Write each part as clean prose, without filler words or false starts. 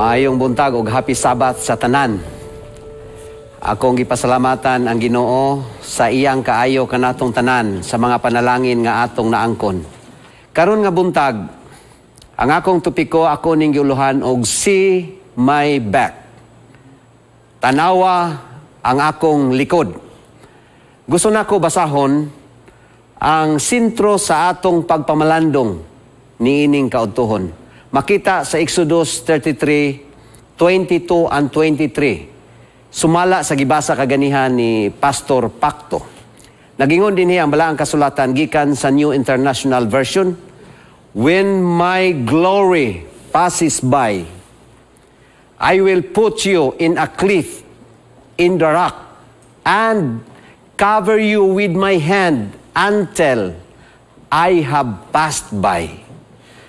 Maayong buntag ug happy Sabbath sa tanan. Akong gipasalamatan ang Ginoo sa iyang kaayo kanatong tanan sa mga panalangin nga atong naangkon. Karon nga buntag, ang akong topiko ako ning giuluhan og see my back. Tanawa ang akong likod. Gusto nako basahon ang sentro sa atong pagpamalandong niining kaudtuhon. Makita sa Exodus 33, 22 and 23. Sumala sa gibasa kaganihan ni Pastor Pacto. Nagingon din niya ang balaang kasulatan gikan sa New International Version. When my glory passes by, I will put you in a cliff in the rock and cover you with my hand until I have passed by.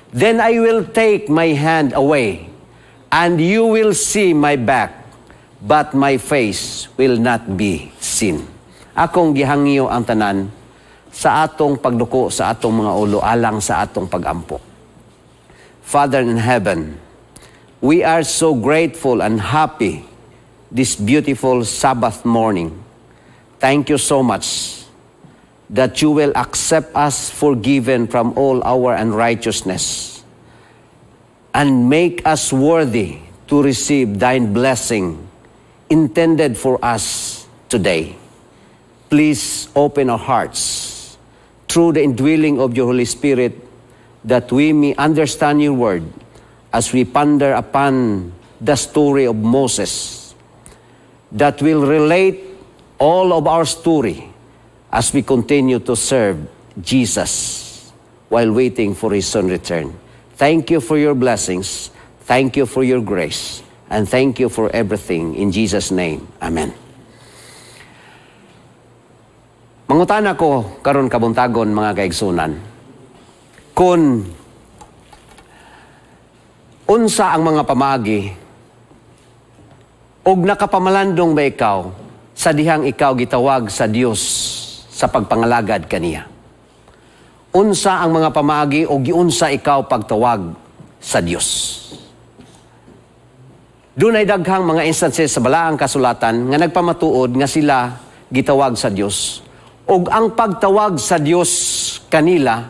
Then I will take my hand away, and you will see my back, but my face will not be seen. Akong gihangyo ang tanan sa atong pagduko sa atong mga ulo alang sa atong pagampo. Father in heaven, we are so grateful and happy this beautiful Sabbath morning. Thank you so much that you will accept us forgiven from all our unrighteousness and make us worthy to receive thine blessing intended for us today. Please open our hearts through the indwelling of your Holy Spirit that we may understand your word as we ponder upon the story of Moses, that will relate all of our story as we continue to serve Jesus while waiting for His Son return. Thank you for your blessings. Thank you for your grace. And thank you for everything. In Jesus' name, Amen. Mangutan ako karon kabuntagon mga kaigsunan. Kung unsa ang mga pamaagi og nakapamalandong ba ikaw sa dihang ikaw gitawag sa Dios sa pagpangalagad kaniya. Unsa ang mga pamaagi o giunsa ikaw pagtawag sa Dios. Dunay daghang mga instances sa balaang kasulatan nga nagpamatuod nga sila gitawag sa Dios. Og ang pagtawag sa Dios kanila,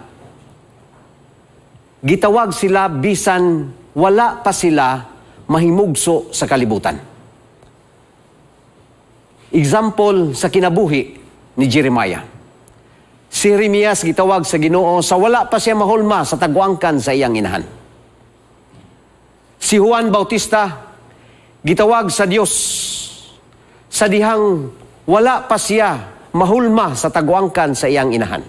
gitawag sila bisan wala pa sila mahimugso sa kalibutan. Example sa kinabuhi ni Jeremiah. Si Jeremias gitawag sa Ginoo sa wala pa siya mahulma sa tagwangkan sa iyang inahan. Si Juan Bautista gitawag sa Dios sa dihang wala pa siya mahulma sa tagwangkan sa iyang inahan.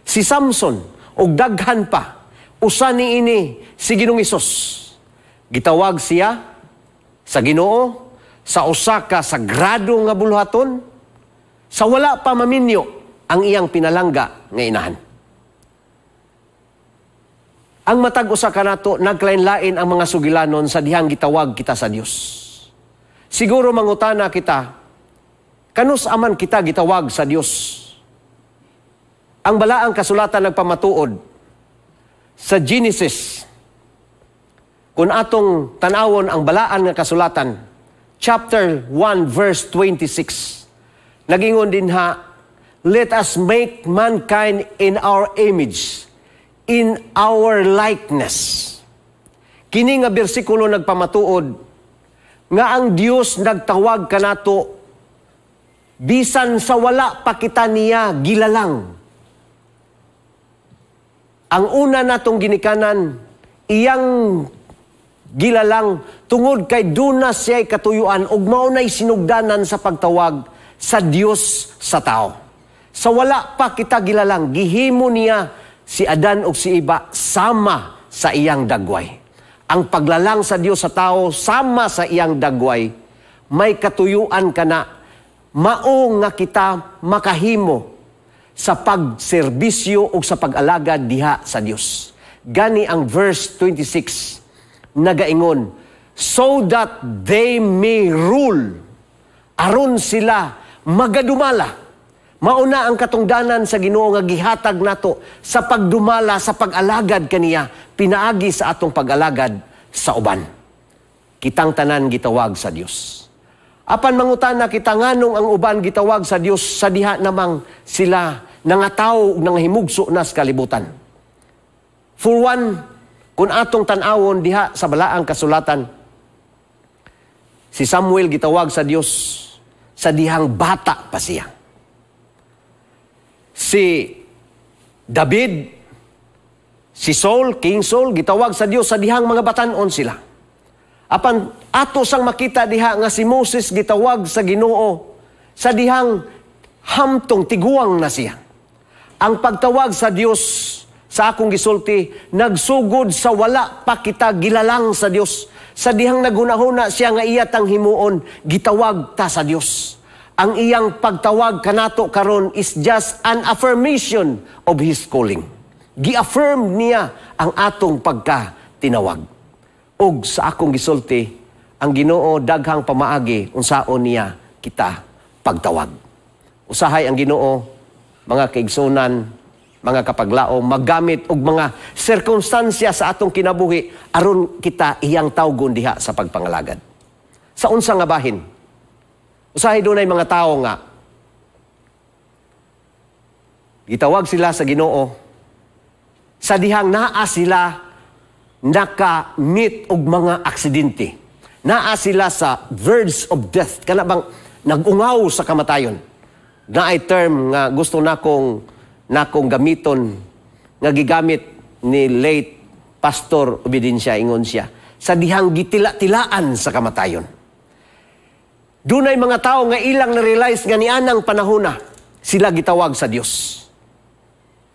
Si Samson og daghan pa usa niini si Ginoong Hesus. Gitawag siya sa Ginoo sa usa ka sagrado nga buluhaton sa wala pa maminyo ang iyang pinalangga nga inahan. Ang matag usa kanato naglain-lain ang mga sugilanon sa dihang gitawag kita sa Dios. Siguro mangutana kita, kanus aman kita gitawag sa Dios? Ang balaang kasulatan nagpamatuod sa Genesis. Kung atong tanawon ang balaan nga kasulatan, chapter 1 verse 26. Nagingon din ha, let us make mankind in our image, in our likeness. Kini nga bersikulo nagpamatuod nga ang Dios nagtawag kanato bisan sa wala pa kita niya gilalang. Ang una natong ginikanan, iyang gilalang tungod kay duna siya'y katuyuan ug mao nay sinugdanan sa pagtawag sa Dios sa tao. Sa wala pa kita gilalang, gihimo niya si Adan ug si Eva sama sa iyang dagway. Ang paglalang sa Dios sa tao sama sa iyang dagway, may katuyuan kana, mao nga kita makahimo sa pagserbisyo ug sa pag-alagad diha sa Dios. Gani ang verse 26 nagaingon, so that they may rule, aron sila magadumala. Mauna ang katungdanan sa Ginoo nga gihatag nato sa pagdumala, sa pag-alagad kaniya, pinaagi sa atong pag-alagad sa uban. kitang tanan gitawag sa Dios. Apan mangutana kita nganong ang uban gitawag sa Dios sa diha namang sila nangataw ug nangahimugso na sa kalibutan. For one, kung atong tan-awon diha sa balaang kasulatan, si Samuel gitawag sa Dios sa dihang bata pa siya. Si David, si Saul, King Saul, gitawag sa Dios sa dihang mga batan-on sila. Apan ato sang makita diha nga si Moses gitawag sa Ginoo sa dihang hamtong tiguang na siya. Ang pagtawag sa Dios sa akong gisulti nagsugod sa wala pa kita gilalang sa Dios. Sa dihang naghunahuna siya nga iya tang himuon, gitawag ta sa Dios. Ang iyang pagtawag kanato karon is just an affirmation of His calling. Gi-affirm niya ang atong pagka-tinawag. Og sa akong gisulti, ang Ginoo daghang pamaagi unsaon niya kita pagtawag. Usahay ang Ginoo, mga kaigsunan, mga kapaglao, maggamit og mga sirkunstansya sa atong kinabuhi aron kita iyang tawgon diha sa pagpangalagad. Sa unsa nga bahin? Usahay dunay mga tawo nga gitawag sila sa Ginoo sa dihang naa sila naka-meet og mga aksidente. Naa sila sa verge of death. Kana bang nagungaw sa kamatayon. Naay term nga gusto nakong gamiton nga gigamit ni late Pastor Obediencia ingon siya. Sa dihang gitila-tilaan sa kamatayon. Dunay mga tao nga ilang na-realize nga nianang panahona sila gitawag sa Dios.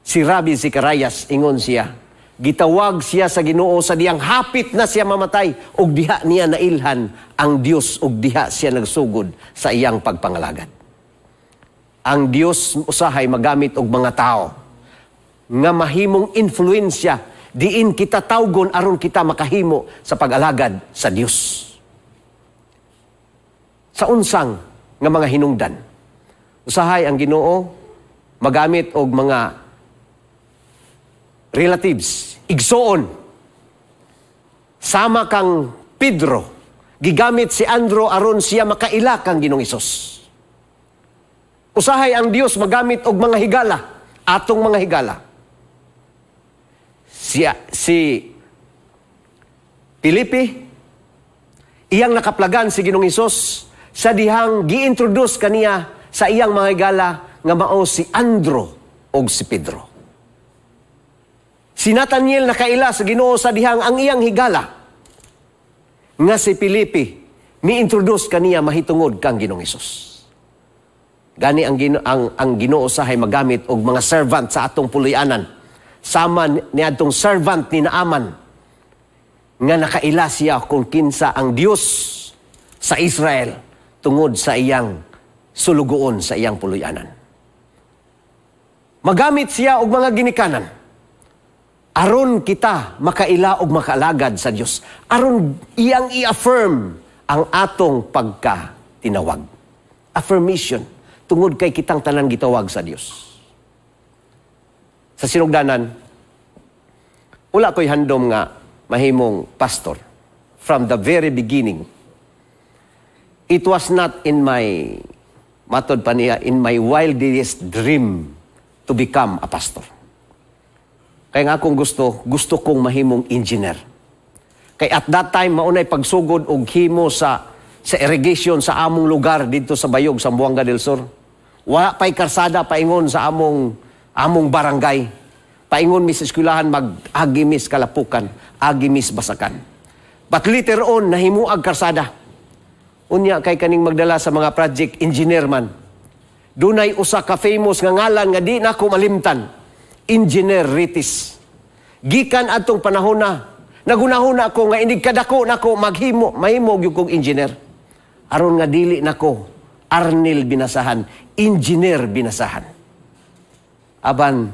Si Rabbi Zacharias ingon siya, gitawag siya sa Ginoo sa diyang hapit na siya mamatay ug diha niya nailhan ang Dios ug diha siya nagsugod sa iyang pagpangalagad. Ang Dios usahay magamit og mga tao nga mahimong influensya diin kita tawgon aron kita makahimo sa pag-alagad sa Dios. Sa unsang nga mga hinungdan, usahay ang Ginoo magamit og mga relatives, igsoon. Sama kang Pedro, gigamit si Andro aron siya makaila kang Ginoong Hesus. Usahay ang Dios magamit og mga higala, atong mga higala. Si Filipe, iyang nakaplagan si Ginoong Hesus sa dihang gi-introduce kaniya sa iyang mga higala nga mao si Andro og si Pedro. Si Nathaniel nakaila sa Ginoo sa dihang ang iyang higala nga si Filipe mi-introduce kaniya mahitungod kang Ginoong Hesus. Gani ang Ginoo sahay magamit og mga servant sa atong puloy-anan. Sama niadtong servant ni Naaman nga nakaila siya kung kinsa ang Dios sa Israel tungod sa iyang sulugoon sa iyang puloy-anan. Magamit siya og mga ginikanan aron kita makaila og makaalagad sa Dios. Aron iyang i-affirm ang atong pagka-tinawag. Affirmation. Tungod kay kitang tanan gitawag sa Dios. Sa sinugdanan, wala ko'y handom nga mahimong pastor. From the very beginning, it was not in my, matod pa niya, in my wildest dream to become a pastor. Kaya nga akong gusto kong mahimong engineer. Kaya at that time, maunay pagsugod og himo sa irrigation sa among lugar dito sa Bayog, sa Buanga del Sur. Wala pa'y karsada paingon sa among barangay. Paingon mis eskwelahan mag-agimis kalapukan, agimis basakan. But later on, nahimuag karsada. Unya kay kaning magdala sa mga project engineer man. Dunay usa ka famous nga ngalan nga di nako malimtan. Engineer Ritis. Gikan adtong panahon na nagunahuna ako nga inig kadako nako mahimo gyud kog engineer. Aron nga dili nako Arnel binasahan, engineer binasahan. Aban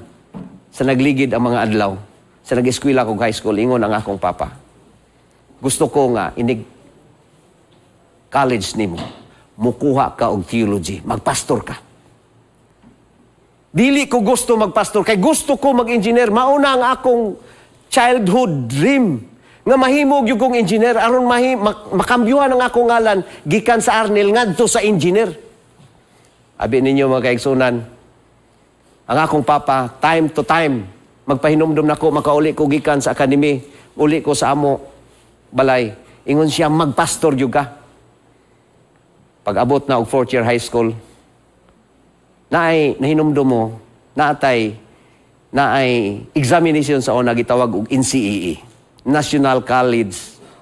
sa nagligid ang mga adlaw, sa nag-eskwela kog high school, ingon ang akong papa. Gusto ko nga inig college nimo, mukuha ka og theology, magpastor ka. Dili ko gusto magpastor, kay gusto ko mag-engineer. Mauna ang akong childhood dream nga mahimog yung kong engineer, aron makambyuhan ang akong ngalan, gikan sa Arnel, ngadto sa engineer. Abi ninyo mga kaigsunan, ang akong papa, time to time, magpahinumdum na ko, makauli ko gikan sa academy, uli ko sa amo, balay. Ingon siya, magpastor juga. Pag abot na og 4th year high school, nahinumdum mo, naay examination sa una gitawag og NCEE. National College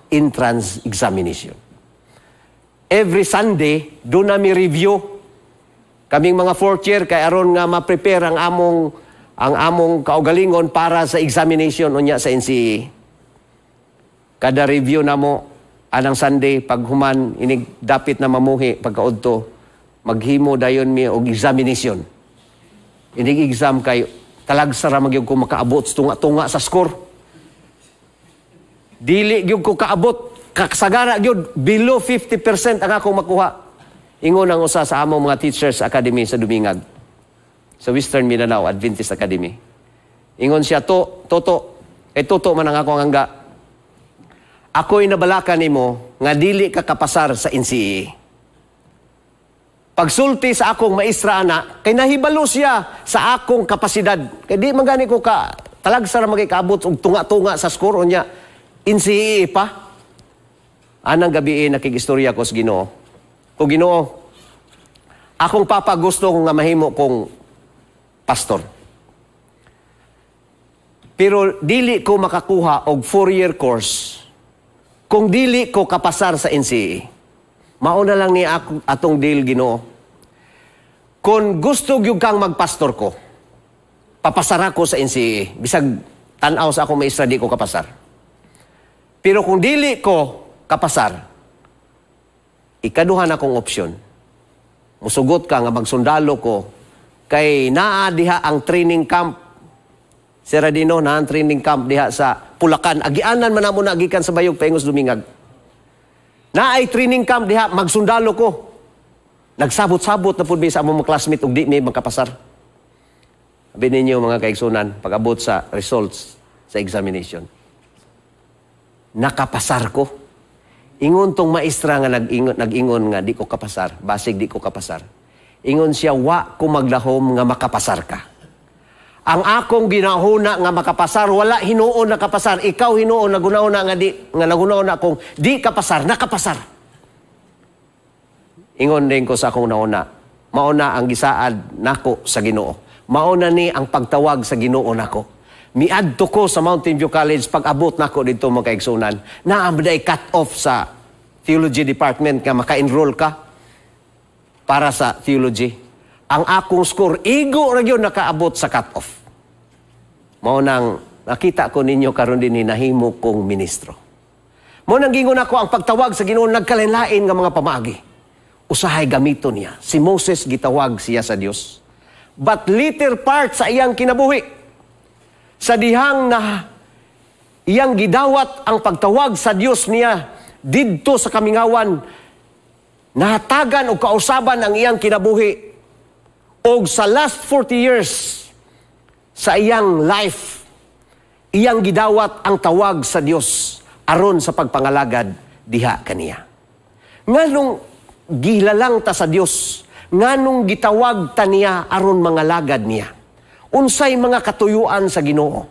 Entrance Examination. Every Sunday, doon namin review. Kaming mga 4th year, kay aron nga ma-prepare ang among kaugalingon para sa examination unya sa NCEE. Kada review na mo, anang Sunday, pag human, inig dapit na mamuhi, pagkaudto, maghimo dayon mi og examination. Inig exam kay talagsara magyud ko makaabot tunga-tunga sa score. Dili gyud ko kaabot, kasagara gyud below 50% ang akong makuha. Ingon ang usa sa among mga teachers academy sa Dumingag, sa Western Mindanao Adventist Academy. Ingon siya, Toto man ang akong hangga. Ako'y nabalakan nimo nga dili ka kapasar sa NCEE. Pagsulti sa akong maestra ana, kay nahibalo siya sa akong kapasidad. Kay di man gani ko ka talagsara magikaabot og tunga-tunga sa score unya. NCEE pa. Anang gabi nakigistorya ko sa Ginoo. O Ginoo, akong papa gusto nga mahimo kong pastor. Pero dili ko makakuha og 4-year course kung dili ko kapasar sa NCEE. Mauna lang ni atong deal, Ginoo. Kung gusto gyud kang magpastor ko, papasara ko sa NCEE. Bisag tan-aw sa akong maestra, di ko kapasar. Pero kung dili ko kapasar, ikaduhan akong opsyon. Musugot ka nga magsundalo ko kay naa diha ang training camp. Sir Radino, na ang training camp diha sa Pulacan. Agianan man namo na agikan sa Bayog Paingos Dumingag. Na ay training camp diha, magsundalo ko. Nagsabot-sabot na pud sa among mga classmate ug di may magkapasar. Sabi ninyo mga kaigsunan, pag-abot sa results sa examination, nakapasar ko. Ingon tong maestra nga nag-ingon nga di ko kapasar, basig di ko kapasar. Ingon siya, wa ko maglahom nga makapasar ka. Ang akong ginahuna nga makapasar, wala hinuon na kapasar. Ikaw hinuon na gunahuna nga nagunaon na akong di kapasar, nakapasar. Ingon din ko sa akong nauna, mauna ang gisaad nako sa Ginoo. Mauna ni ang pagtawag sa Ginoo nako. Miadto ko sa Mountain View College, pag-abot nako dito mga kaigsunan, naamday cut-off sa theology department nga maka-enroll ka para sa theology. Ang akong score, igo ra gyud nakaabot sa cut-off. Mao nang nakita ko ninyo karon din nahimo kong ministro. Mao nang gingon ako ang pagtawag sa Ginoo nagkalain-lain nga mga pamaagi. Usahay gamiton niya. Si Moses gitawag siya sa Dios. But later part sa iyang kinabuhi, sa dihang na iyang gidawat ang pagtawag sa Dios niya didto sa kamingawan, nahatagan o kausaban ang iyang kinabuhi. O sa last 40 years sa iyang life, iyang gidawat ang tawag sa Dios aron sa pagpangalagad diha kaniya. Nganong gilalang ta sa Dios, nganong gitawag ta niya aron mangalagad niya. Unsay mga katuyuan sa Ginoo.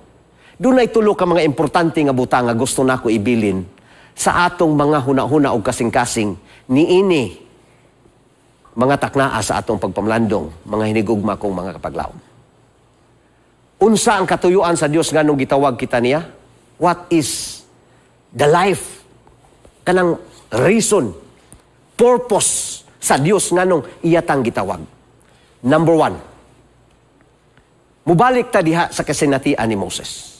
Dunay tulo ka mga importante nga butang nga gusto nako ibilin sa atong mga huna-huna o kasing-kasing niini mga taknaa sa atong pagpamlandong, mga hinigugma kong mga kapaglaom. Unsa ang katuyuan sa Dios nganong gitawag kita niya? What is the life? Kanang reason, purpose sa Dios nganong iyatang gitawag. Number 1, mubalik ta diha sa kasinatian ni Moses.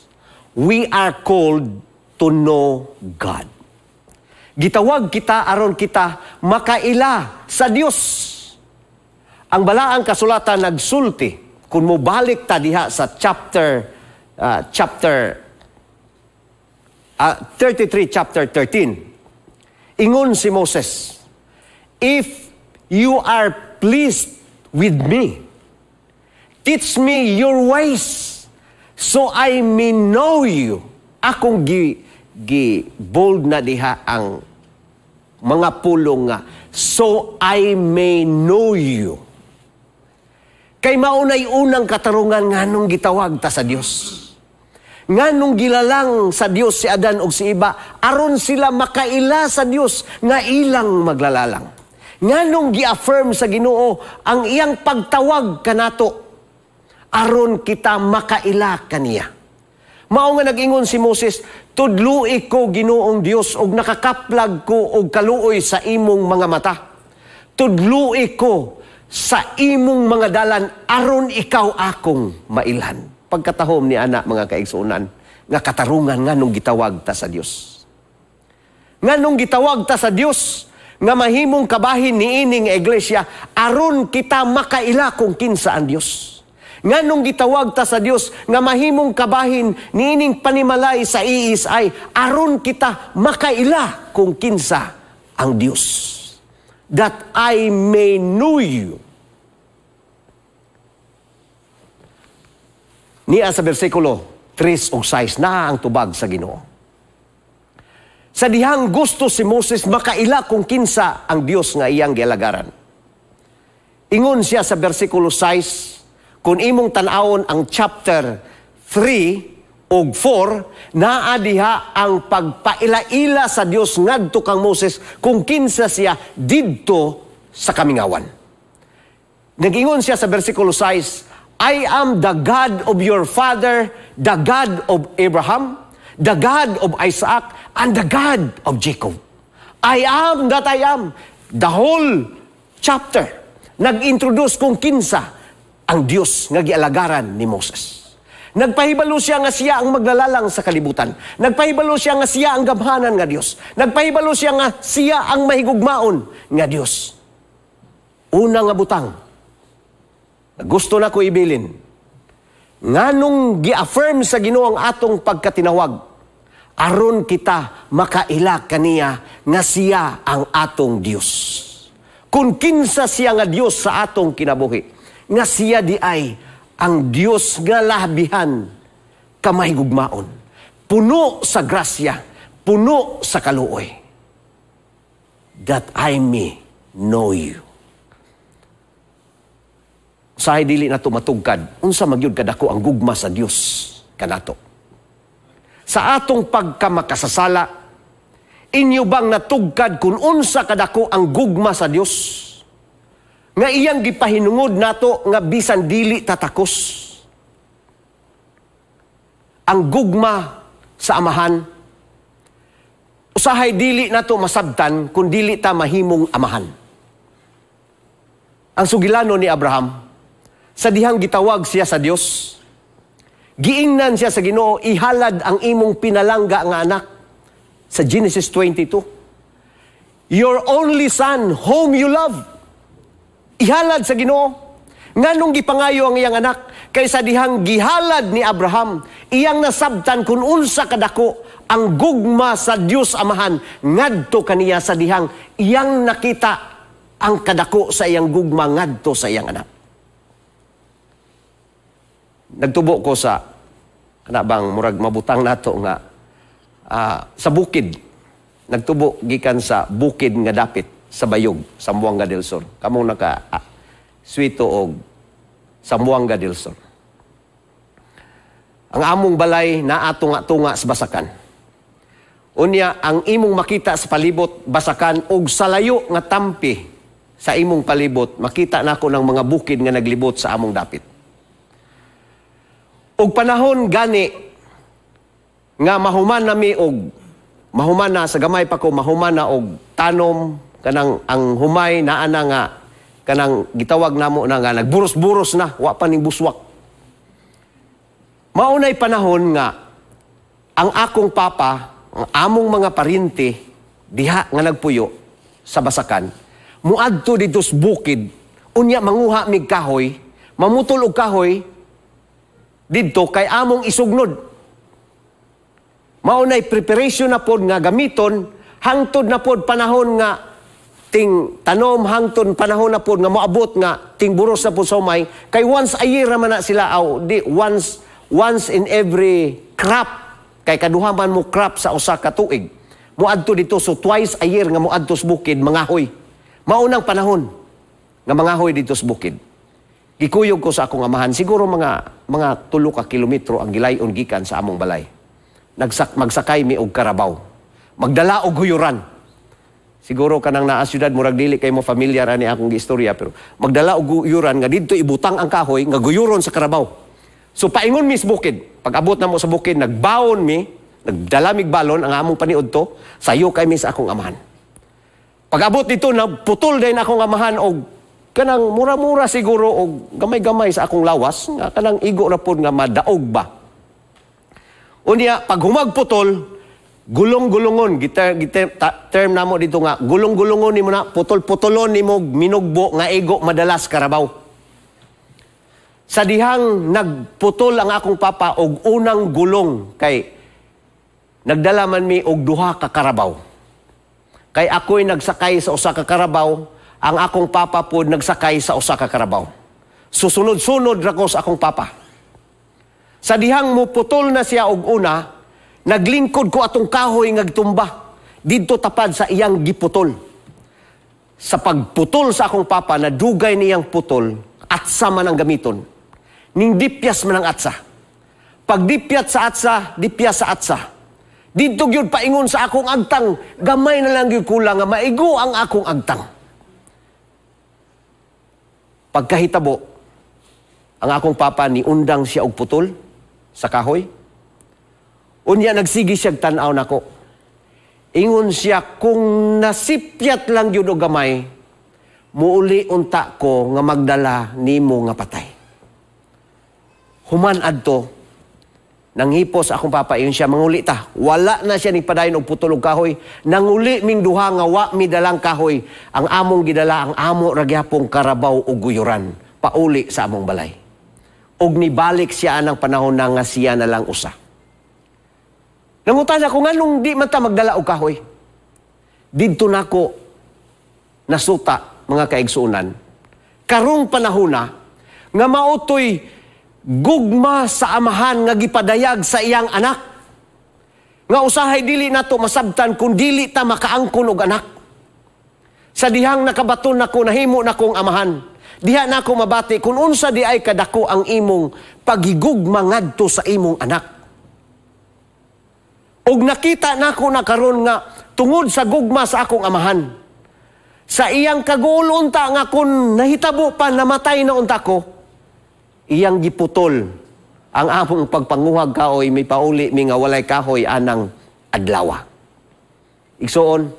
We are called to know God. Gitawag kita aron kita makaila sa Dios. Ang balaang kasulatan nagsulti kung mubalik ta diha sa chapter 33, chapter 13. Ingon si Moses, if you are pleased with me, teach me your ways, so I may know you. Akong bold na diha ang mga pulong nga, so I may know you. Kay maunay unang katarungan nga nung gitawag ta sa Dios. Nga nung gilalang sa Dios si Adan ug si Eva, aron sila makaila sa Dios nga ilang maglalalang. Nga nung gi-affirm sa Ginoo ang iyang pagtawag kanato, aron kita makaila kaniya. Mao nga nag-ingon si Moses, tudloi ko Ginoong Dios ug nakakaplag ko og kaluoy sa imong mga mata. Tudloi ko sa imong mga dalan aron ikaw akong mailhan. Pagkatahom ni anak mga kaigsuunan, nga katarungan nga nung gitawag ta sa Dios. Nga nung gitawag ta sa Dios, nga mahimong kabahin ni ining iglesia, aron kita makaila kung kinsa ang Dios. Nga nung gitawag ta sa Dios, nga mahimong kabahin ni ining panimalay sa iisay, aron kita makaila kung kinsa ang Dios. That I may know you. Niya sa versikulo 3 o 6 na ang tubag sa Ginoo. Sa dihang gusto si Moses makaila kung kinsa ang Dios nga iyang gialagaran. Ingon siya sa versikulo 6, kung imong tan-awon ang chapter 3 o 4, naa diha ang pagpaila-ila sa Dios ngadto kang Moses kung kinsa siya didto sa kamingawan. Nag-ingon siya sa versikulo 6, I am the God of your father, the God of Abraham, the God of Isaac, and the God of Jacob. I am that I am. The whole chapter, nag-introduce kung kinsa ang Diyos nga gialagaran ni Moses. Nagpahibalo siya nga siya ang maglalalang sa kalibutan. Nagpahibalo siya nga siya ang gamhanan nga Diyos. Nagpahibalo siya nga siya ang mahigugmaon nga Diyos. Una nga butang, gusto na ko ibilin, nga nung gi-affirm sa Ginoo ang atong pagkatinawag, aron kita makaila kaniya nga siya ang atong Dios. Kung kinsa siya nga Dios sa atong kinabuhi, nga siya di ay ang Dios nga labihan kamahigugmaon, puno sa grasya, puno sa kaluoy. That I may know you. Sahay dili na tumatugkad, unsa magyud kadako ang gugma sa Dios kanato. Sa atong pagkamakasasala, inyo bang natugkad kung unsa kadako ang gugma sa Dios? Nga iyang gipahinungod nato nga bisan dili tatakos. Ang gugma sa amahan, usahay dili nato masabtan kung dili ta mahimong amahan. Ang sugilano ni Abraham, sa dihang gitawag siya sa Dios, giingnan siya sa Ginoo, ihalad ang imong pinalangga nga anak. Sa Genesis 22, your only son, whom you love. Ihalad sa Ginoo. Nganong gipangayo ang iyang anak, kaysa dihang gihalad ni Abraham, iyang nasabtan kung unsa kadako ang gugma sa Dios Amahan, ngadto kaniya sa dihang iyang nakita ang kadako sa iyang gugma ngadto sa iyang anak. Nagtubo ko sa kanabang murag mabutang nato nga sa bukid. Nagtubo gikan sa bukid nga dapit sa Bayog, Zamboanga del Sur. Kamong naka Suito og Zamboanga del Sur. Ang among balay naa tunga-tunga sa basakan. Unya ang imong makita sa palibot basakan og sa layo nga tampi sa imong palibot, makita nako ng mga bukid nga naglibot sa among dapit. Og panahon gani nga mahuman nami og mahuman na sa gamay pa ko mahuman na og tanom kanang ang humay naa na nga kanang gitawag namo na nga nagburos-buros na wa pa ning buswak. Maunay panahon nga ang akong papa, ang among mga parinti diha nga nagpuyo sa basakan, muadto dito sa bukid, unya manguha mig kahoy, mamutol og kahoy didto kay among isugnod. Maunay preparation na pod nga gamiton hangtod na pod panahon nga ting tanom, hangtod panahon na pod nga moabot nga ting buros na pod sa umay, kay once a year man na sila once in every crop Kay kaduhaman mo crop sa usa ka tuig. Muadto dito, so twice a year nga muadto sa bukid, mangahoy. Maunang panahon nga mangahoy dito sa bukid. Gikuyog ko sa akong amahan, siguro mga 3 ka kilometro ang gilayon gikan sa among balay. Magsakay mi og karabaw. Magdala og guyuran. Siguro kanang naa syudad murag dili kay mo familiar ani akong istorya, pero magdala og guyuran nga didto ibutang ang kahoy nga guyuron sa karabaw. So paingon mi sa bukid. Pag abot na mo sa bukid, nagbaon mi, nagdala mig balon ang among paniudto, sayo kay mi sa akong amahan. Pag abot dito, naputol din akong amahan og kanang mura-mura siguro og gamay-gamay sa akong lawas, nga kanang igo ra pod nga madaog ba. Unya, pag humagputol, gulong-gulungon, term namo dito nga, gulong-gulungon nimo na, putol-putolon nimo minugbo nga igo madalas karabaw. Sa dihang nagputol ang akong papa og unang gulong, kay nagdala man mi og 2 ka karabaw. Kay ako'y nagsakay sa usa ka karabaw, ang akong papa po nagsakay sa usa ka karabaw. Susunod-sunod ra ko sa akong papa. Sa dihang mo putol na siya og una, naglingkod ko atong kahoy nga gitumba didto tapad sa iyang giputol. Sa pagputol sa akong papa, nadugay niyang putol, atsa man ang gamiton. Ning dipyas man ang atsa. Pag dipyat sa atsa, dipyas sa atsa. Didto gyud paingon sa akong agtang, gamay na lang gyud kulang nga maigo ang akong agtang. Pagkahitabo, ang akong papa ni undang siya og putol sa kahoy. Unya nagsigi siya tan-aw nako. Ingon siya, kung nasipyat lang yun o gamay, muuli unta ko nga magdala nimo nga patay. Human adto, nanghipos akong papa, yun siya, manguli ta. Wala na siya nagpadayon og putol og kahoy. Nanguli ming duha nga wa mi dalang kahoy. Ang among gidala, ang amo ragyapong karabaw o guyuran. Pauli sa among balay. Og nibalik siya anang panahon na nga siya na lang usa. Nangutan ako nga nung di man ta magdala og kahoy. Didto nako nasuta, mga kaigsuunan. Karong panahona nga mautoy gugma sa amahan nga gipadayag sa iyang anak. Nga usahay dili nato masabtan kung dili ta makaangkon og anak. Sa dihang nakabaton nako, nahimo nakong amahan. Diha nako mabati kung unsa di ay kadako ang imong pagigugma ngadto sa imong anak. Og nakita nako na karon nga tungod sa gugma sa akong amahan, sa iyang kaguol unta nga kun nahitabo pa namatay na unta ko, iyang giputol ang among pagpanguhag kahoy, may pauli mi nga walay kahoy anang adlawa. Igsoon,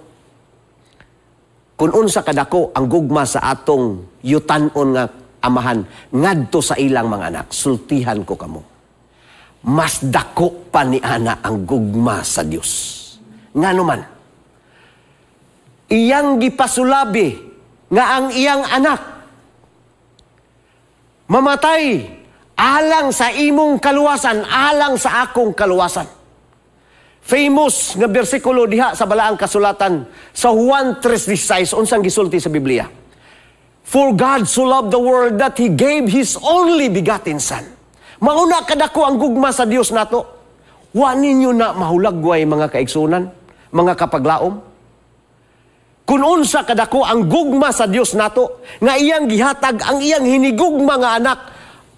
kung unsa kadako ang gugma sa atong yutan-on nga amahan ngadto sa ilang mga anak, sultihan ko kamo. Mas dako pa ni ana ang gugma sa Dios. Ngano man, iyang gipasulabi nga ang iyang anak mamatay alang sa imong kaluwasan, alang sa akong kaluwasan. Famous nga bersikulo diha sa balaang kasulatan sa Juan 3:16, unsang gisulti sa Biblia. For God so loved the world that He gave His only begotten Son. Mauna kadako ang gugma sa Dios nato. Wa ninyo na mahulagway mga kaigsunan, mga kapaglaom. Kung unsa kadako ang gugma sa Dios nato, nga iyang gihatag ang iyang hinigugma nga anak,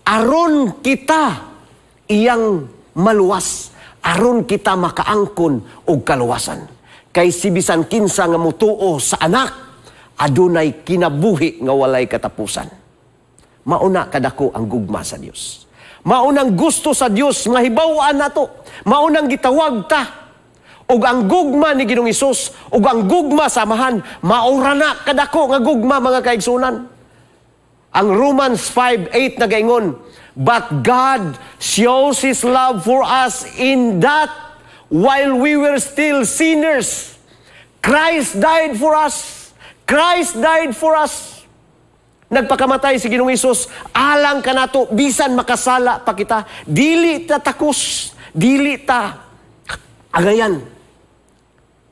aron kita iyang maluwas, aron kita makaangkon og kaluwasan. Kay si bisan kinsa nga mutuo sa anak, adunay kinabuhi nga walay katapusan. Mauna kadako ang gugma sa Dios. Maunang gusto sa Dios nga hibaw-an nato. Maunang gitawag ta. Og ang gugma ni Ginoong Hesus, og ang gugma sa amahan, maura na kadako nga gugma mga kaigsunan. Ang Romans 5:8 nagaingon, but God shows His love for us in that while we were still sinners, Christ died for us. Christ died for us. Nagpakamatay si Ginoong Hesus, alang ka nato, bisan makasala pa kita. Dili ta takus, dili ta agayan.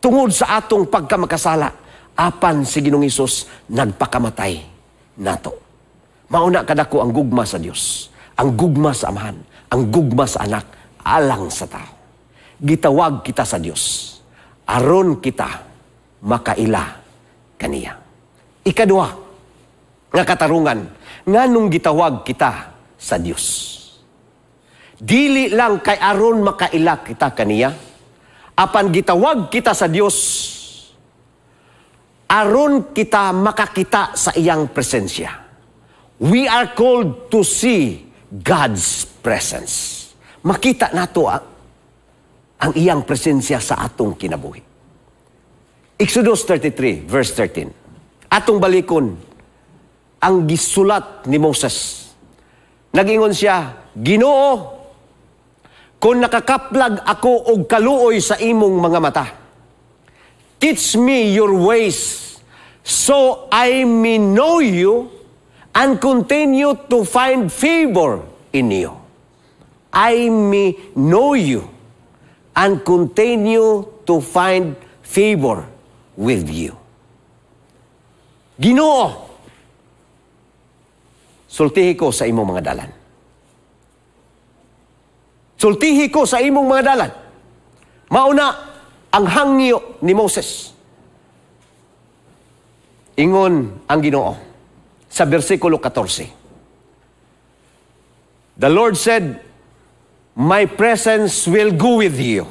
Tungod sa atong pagkamakasala, apan si Ginoong Hesus nagpakamatay nato. Mauna kadako ang gugma sa Dios, ang gugma sa amahan, ang gugma sa anak, alang sa tao. gitawag kita sa Dios aron kita makaila kaniya. Ikaduha nga katarungan nganong gitawag kita sa Dios. Dili lang kay aron makaila kita kaniya, apan gitawag kita sa Dios aron kita makakita sa iyang presensya. We are called to see God's presence. Makita nato ang iyang presensya sa atong kinabuhi. Exodus 33, verse 13. Atong balikon ang gisulat ni Moses. Nag-ingon siya, Ginoo, kung nakakaplag ako og kaluoy sa imong mga mata, teach me your ways so I may know you and continue to find favor in you. I may know you and continue to find favor with you. Ginoo, sultihi ko sa imong mga dalan. Sultihi ko sa imong mga dalan. Mauna ang hangyo ni Moses. Ingon ang Ginoo sa bersikulo 14. The Lord said, my presence will go with you.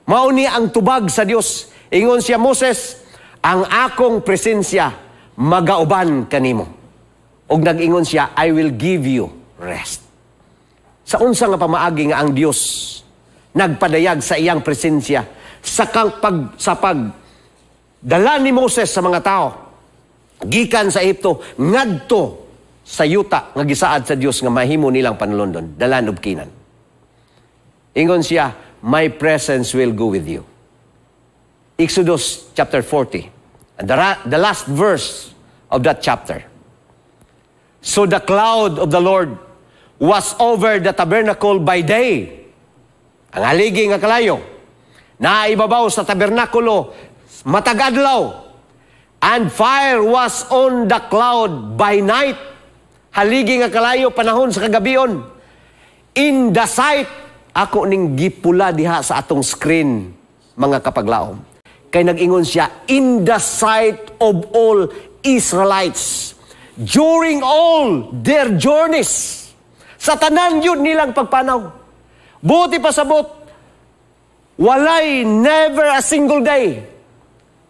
Mauni ang tubag sa Dios. Ingon siya, Moses, ang akong presensya magauban kanimo. Og nag-ingon siya, I will give you rest. Sa unsa nga pamaagi nga ang Dios nagpadayag sa iyang presensya sa pagdala ni Moses sa mga tao gikan sa Ehipto ngadto sa yuta nga gisaad sa Dios nga mahimo nilang panulondon, the land of Canaan. Ingon siya, my presence will go with you. Exodus chapter 40, the last verse of that chapter. So the cloud of the Lord was over the tabernacle by day. Ang haligi nga kalayo, naibabaw sa tabernakulo matag-adlaw. And fire was on the cloud by night. Haligi nga kalayo panahon sa kagabion. In the sight, ako ning gipula diha sa atong screen, mga kapaglaom. Kay nag-ingon siya, in the sight of all Israelites, during all their journeys, sa tanan yun nilang pagpanaw. Buti pasabot, walay never a single day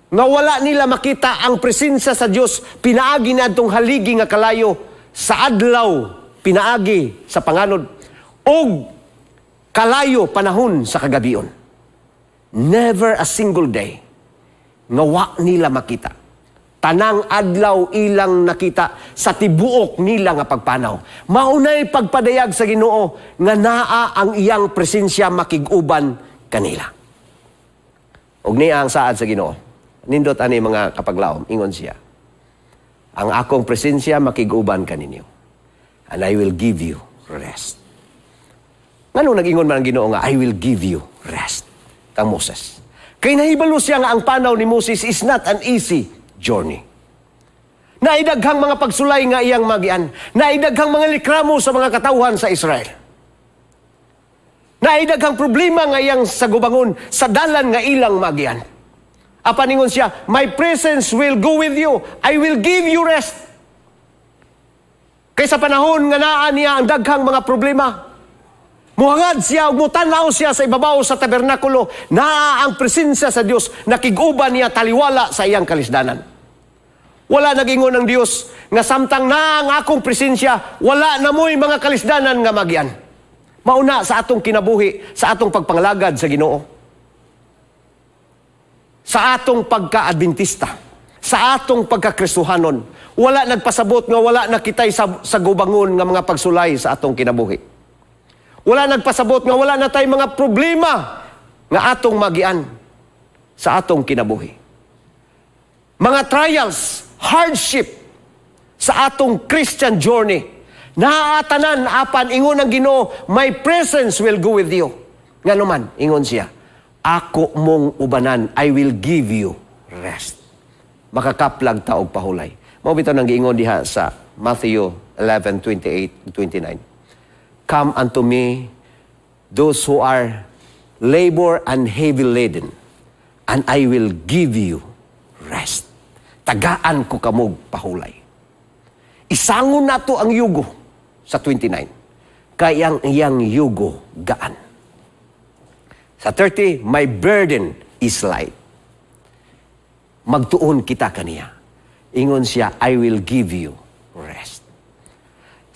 nga wala nila makita ang presensya sa Dios pinaagi na itong haligi nga kalayo sa adlaw, pinaagi sa panganod, og kalayo panahon sa kagabion. Never a single day nga wa nila makita. Tanang adlaw ilang nakita sa tibuok nila nga pagpanaw. Maunay pagpadayag sa Ginoo nga naa ang iyang presensya makig-uban kanila. Og niya ang saad sa Ginoo. Nindot ani mga kapaglaom, ingon siya, ang akong presensya makig-uban kaninyo, and I will give you rest. Ngano nag-ingon man ang Ginoo nga, I will give you rest. Kang Moses. Kay nahibalo siya nga ang panaw ni Moses is not an easy journey. Naidaghang mga pagsulay nga iyang magian. Naidaghang mga likramo sa mga katawhan sa Israel. Naidaghang problema nga iyang sagubangon sa dalan nga ilang magian. Apaningon siya, my presence will go with you. I will give you rest. Kaysa panahon nga naa niya ang daghang mga problema. Muhangad siya, mutanaw siya sa ibabaw sa tabernakulo. Naa ang presensya sa Dios. Nakig-uban niya taliwala sa iyang kalisdanan. Wala nag-ingon ng Dios nga samtang na ang akong presensya, wala na mo'y mga kalisdanan nga magian. Mauna sa atong kinabuhi, sa atong pagpangalagad sa Ginoo. Sa atong pagka-adventista, sa atong pagka-Kristohanon, wala nagpasabot nga wala nakitay sa gubangon nga mga pagsulay sa atong kinabuhi. Wala nagpasabot nga wala na tay mga problema nga atong magian sa atong kinabuhi. Mga trials, hardship sa atong Christian journey, naatanan apan ingon ang Ginoo, my presence will go with you. Nga naman, ingon siya, ako mong ubanan, I will give you rest. Makakaplag ta og pahulay. Mao bitaw nang giingon diha sa Matthew 11:28-29. Come unto me, those who are labor and heavy laden, and I will give you rest. Tagaan ko kamog pahulay. Isangon na to ang yugo sa 29. Kayang iyang yugo gaan. Sa 30, my burden is light. Magtuon kita kaniya. Ingon siya, I will give you rest.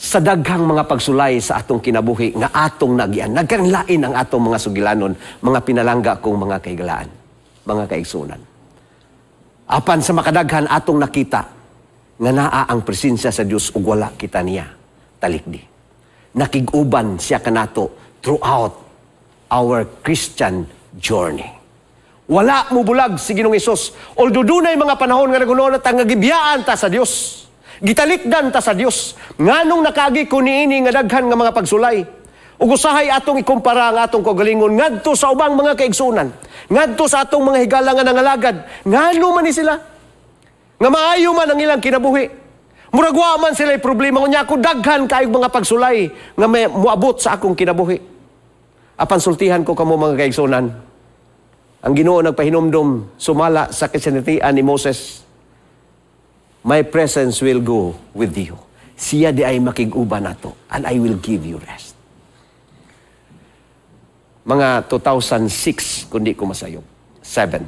Sa daghang mga pagsulay sa atong kinabuhi, nga atong nagian, nagkanlain ang atong mga sugilanon, mga pinalangga kong mga kaigalaan, mga kaigsunan. Apan sa makadaghan atong nakita, nga naa ang presensya sa Dios ug wala kita niya talikdi. Nakig-uban siya kanato throughout our Christian journey. Wala mo bulag si Ginoong Hesus. Although dunay mga panahon nga nagunon at nga gibiyaan ta sa Dios. Gitalikdan ta sa Dios. Nganong nakagi ko niini nga daghan nga mga pagsulay. Ug usahay atong ikumpara ang atong kagalingon ngadto sa ubang mga kaigsunan. Ngadto sa atong mga higala nga nangalagad. Ngano man ni sila? Nga maayo man ang ilang kinabuhi. Muragwa man sila problema kunya ko daghan kaayong mga pagsulay nga may muabot sa akong kinabuhi. Apan sultihan ko kamo mga kaigsunan. Ang Ginoo nagpahinomdom sumala sa kasinatian ni Moses. My presence will go with you. Siya di ay makig-uban nato and I will give you rest. Mga 2006 kundi ko masayop. 7.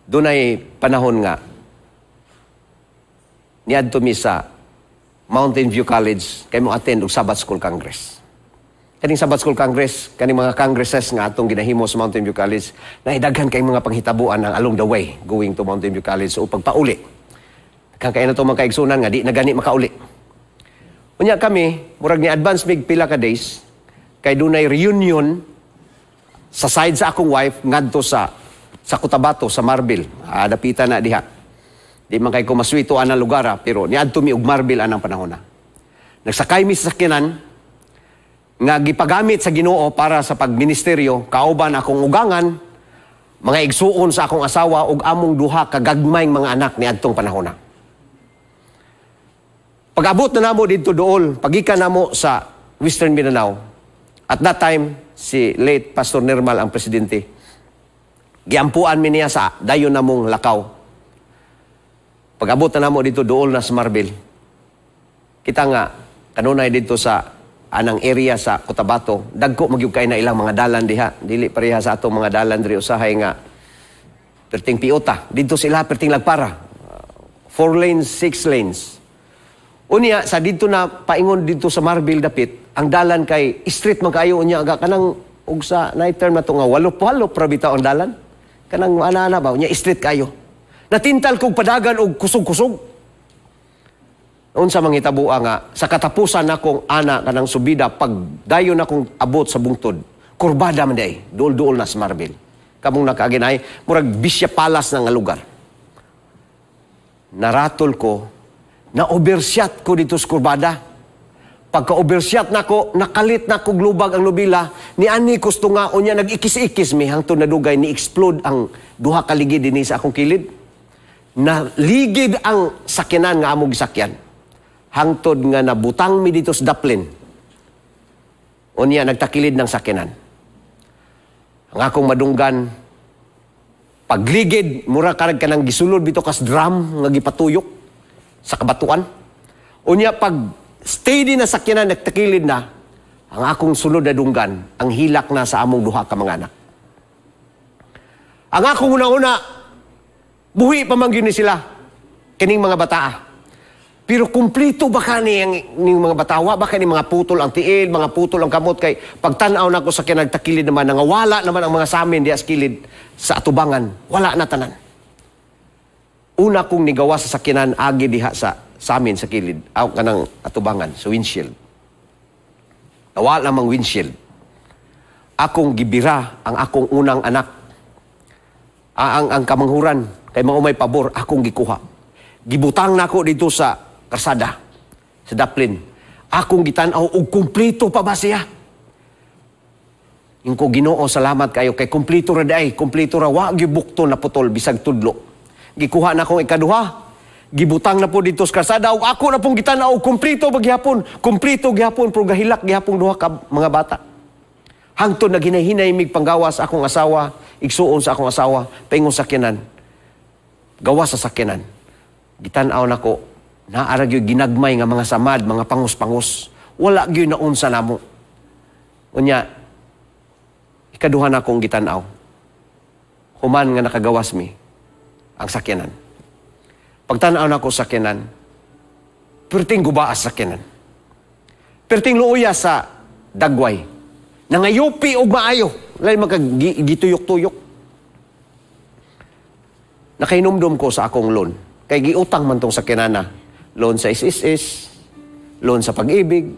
Doon ay panahon nga niadto mi sa Mountain View College kay mo attend og Sabbath School Congress. Kaning Sabbath School Congress, kaning mga congresses nga atong ginahimo sa Mountain View College, naidaghan kay mga panghitabuan ang along the way going to Mountain View College o pagpauli. Kang kay na to mga kaigsunan nga di na gani makauli. Unya kami, murag ni advance mig pila ka days kay dunay reunion sa side sa akong wife ngadto sa Cotabato sa Marbil. Dapita na diha. Di man kay ko maswito anang lugar pero niadto mi og Marbil anang panahon na. Nagsakay mi sa sakyanan nga gipagamit sa Ginoo para sa pagministeryo, kauban akong ugangan, mga igsuon sa akong asawa ug among duha ka gagmayng mga anak niadtong panahon na. Pag-abot na namo dito dool, pagikan namo sa Western Mindanao. At that time, si late Pastor Nermal ang presidente. Giampuan mi niya sa dayon namong lakaw. Pag-abot na namo dito dool na sa Marbil. Kita nga kanunay dito sa anang area sa Cotabato, dagko magyug kay na ilang mga dalan diha. Dili pareha sa atong mga dalan diri usahay nga perting piota. Dito sila perting lagpara. 4 lanes, 6 lanes. Unya sa dito na paingon dito sa Marbil dapit, ang dalan kay street man kayo unya aga kanang ug sa night term na to nga walo pra bitaw ang dalan. Kanang ana ba unya street kayo. Natintal kog padagan og kusog-kusog. Unsa manghitabo nga sa katapusan nakong ana kanang subida pag dayon akong abot sa bungtod kurbada man day duol-duol na sa Marbil kamong nakaginay murag Bisya Palace na nga lugar. Naratol ko na overshot ko dito sa kurbada. Pagka overshot nako nakalit na ko glubag ang nobila ni ani gusto nga unya nag-ikis-ikis mi hangtod nadugay ni explode ang duha ka ligid dinhi sa akong kilid. Naligid ang sakyanan nga among gisakyan. Hangtod nga nabutang mi dito sa daplin. Unya nagtakilid ng sakyanan. Ang akong madunggan, pagligid, mura karag ka ng gisulod bito kas drum nga gipatuyok sa kabatuan. Unya pag steady na sakyanan, nagtakilid na, ang akong sulod na dunggan, ang hilak na sa among duha ka mga anak. Ang akong una-una, buhi pa man yun sila, kining mga bataa. Pero kumplito ba ka ni mga batawa? Baka ni mga putol ang tiil, mga putol ang kamot kay pagtanaw na ko sa kinagtakilid naman, nangawala naman ang mga samin diya sa kilid sa atubangan. Wala na tanan. Una kong nigawa sa sakyanan agi diha sa samin sa kilid, aw kanang atubangan sa windshield. Nawala namang windshield. Akong gibira ang akong unang anak. Ang kamanghuran kay maumay pabor akong gikuha. Gibutang nako dito sa karsada, sa daplin. Akong gitanaw og kumplito pa ba siya? Yung ko Ginoo, salamat kayo kay kumplito ra day, kumplito ra wa gibukto na putol bisag tudlo. Gikuha na akong ikaduha, gibutang na po dito sa karsada ug ako na pong gitanaw og kumplito ba gihapon, kumplito gihapon pero gahilak gihapon duha ka mga bata. Hangtod na ginahinay mig panggawas akong asawa, igsuon sa akong asawa, paingon sakyanan. Gawas sa sakyanan. Gitan-aw nako, naarag yung ginagmay nga mga samad, mga pangus-pangus. Wala gyud na unsa namo. Unya, ikaduhan akong gitan-aw. Human nga nakagawas mi ang sakyanan. Pagtan-aw nako sakyanan, perting gubaas sakyanan. Perting luuya sa dagway. Nangayupi og maayo. Lain magagituyok-tuyok. Nakainumdum ko sa akong loan. Kay giutang man tong sakyanana. Loan sa SSS, loan sa pag-ibig.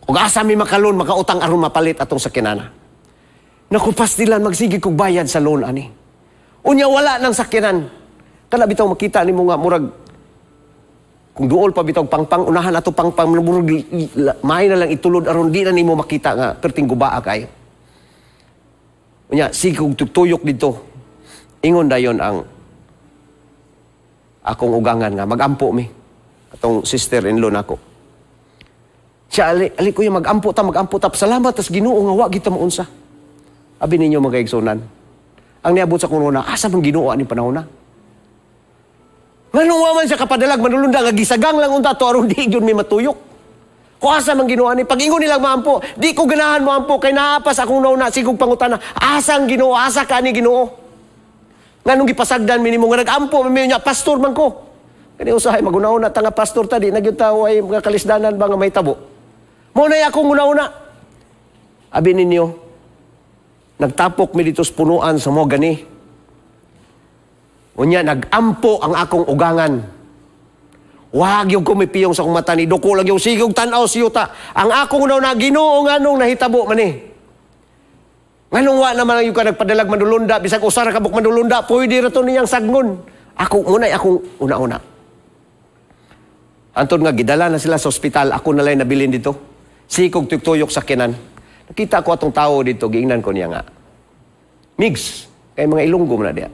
Kung asa mi makaloan, makautang aron mapalit atong sakyanana. Nakupas nila magsige kog bayad sa loan ani. Unya wala nang sakyanan. Kana bitaw makita nimo nga murag kung duol pa bitaw pangpang unahan ato pangpang murag may na lang itulod aron di na nimo makita nga perting gubaa kayo. Unya sige kog tuyok dito. Ingon dayon ang akong ugangan nga magampo mi atong sister-in-law nako. Siya ali ko yung magampo ta salamat tas Ginoo nga wa kita maunsa. Abi ninyo mga igsunan. Ang niabot sa kuno asa man Ginoo ani panahon na. Nganong wa man siya kapadalag manulunda nga gisagang lang unta to aron di gyud mi matuyok. Kung asa man Ginoo ani pag-ingon nilang maampo, di ko ganahan maampo kay naapas akong nauna sigog pangutana. Asang Ginoo, asa ka ni Ginoo? Nganong gipasagdan mi nimo nga nagampo mi nya pastor man ko. Kani usahay magunauna ta nga pastor ta di nagyud tawo ay mga kalisdanan ba nga may tabo. Mo na akong una-una. Abi ninyo, nagtapok mi dito sa punuan sa mo gani. Unya, nagampo ang akong ugangan. Wag yung kumipiyong sa akong mata ni Doko lang yung sigong tanaw siyuta. Ang akong na Ginoo nganong nahitabo man eh. Nganong wa naman yung ka nagpadalag manulunda, bisag usara kabuk manulunda, pwede rato niyang sagnon. Ako muna, akong una-una. Antod nga, gidala na sila sa ospital, ako nalay nabilin dito. Sikog tuyok sa kinan. Nakita ko atong tao dito, giingnan ko niya nga. Migs, kay mga Ilonggo na diya.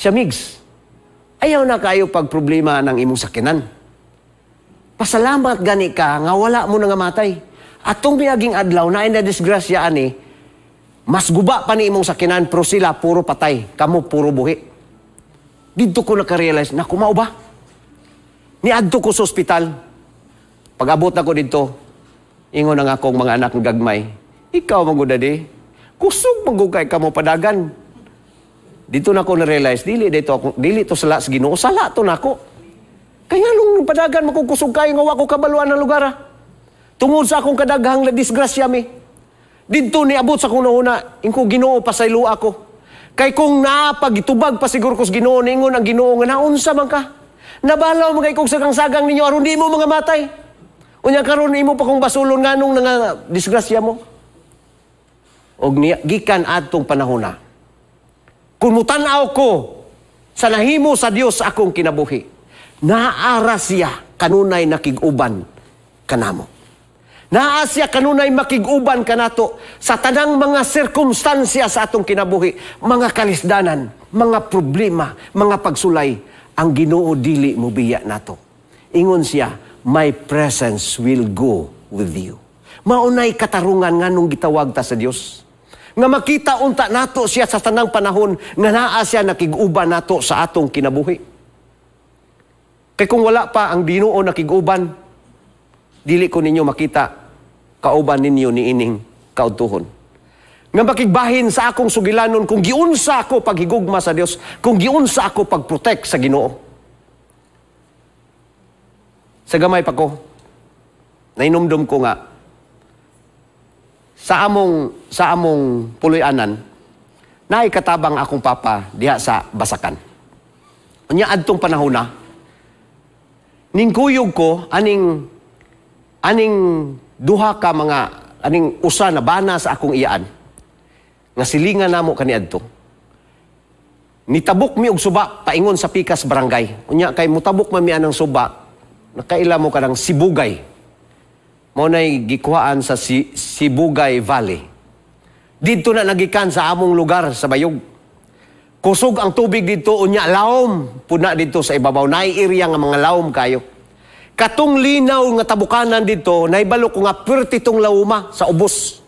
Siya, Migs, ayaw na kayo pag problema ng imong sakinan. Pasalamat gani ka nga wala mo na nga matay. Atong pinaging adlaw na ina disgrasya ani, mas guba pa ni imong sakinan pero sila puro patay, kamo puro buhi. Dito ko nakarealize na kumao ba? Niadto ko sa ospital. Pag-abot ako dito, ingon ang akong mga anak ng gagmay, ikaw magudadi, kusog magugay ka mo padagan. Dito na ko na-realize, dili to sala sa Ginoo, sala to nako. Kaya nung padagan makukusog kayo nga wako kabaluan ng lugar. Tungod sa akong kadaghang na disgrasya mi. Dito ni abot sa akong nauna, ingko Ginoo pasaylo ako. Kay kung napagitubag pa siguro ko sa Ginoo, ningon ang Ginoo nga naunsa man ka. Nabalaw mga ikong sagang-sagang ninyo, aron di mo mga matay. Unya karon imo pa kong basulon nganong nga disgrasya mo. Og gikan adtong panahon na. Kung mutanaw ko sa nahimo sa Dios akong kinabuhi, naara siya kanunay nakig-uban kanamo. Naa siya kanunay makig-uban kanato sa tanang mga sirkumstansya sa atong kinabuhi, mga kalisdanan, mga problema, mga pagsulay, ang Ginoo dili mo biya nato. Ingon siya, my presence will go with you. Maunay katarungan nganong gitawag ta sa Dios. Nga makita unta nato siya sa tanang panahon nga naa siya nakig-uban nato sa atong kinabuhi. Kay kung wala pa ang Ginoo nakig-uban, dili ko ninyo makita kauban ninyo ni ining kautuhon. Nga makigbahin sa akong sugilanon kung giunsa ako paghigugma sa Dios, kung giunsa ako pagprotect sa Ginoo. Sa gamay pa ko, nainumdum ko nga sa among puloy-anan, naikatabang akong papa diha sa Basakan. Unya adtong panahon na, ningkuyog ko aning duha ka mga aning usa na bana sa akong iyaan nga silingan namo kaniadto. Nitabok mi og suba paingon sa Pikas Barangay. Unya kay mutabok man mi anang suba, nakaila mo kanang Sibugay. Mo nay gikuhaan sa Sibugay Valley. Dito na nagikan sa among lugar sa Bayog. Kusog ang tubig dito, unya lawom puna dito sa ibabaw. Naay area nga mga lawom kayo. Katong linaw nga tabukanan dito, naibalo ko nga pertitong lawuma sa ubos.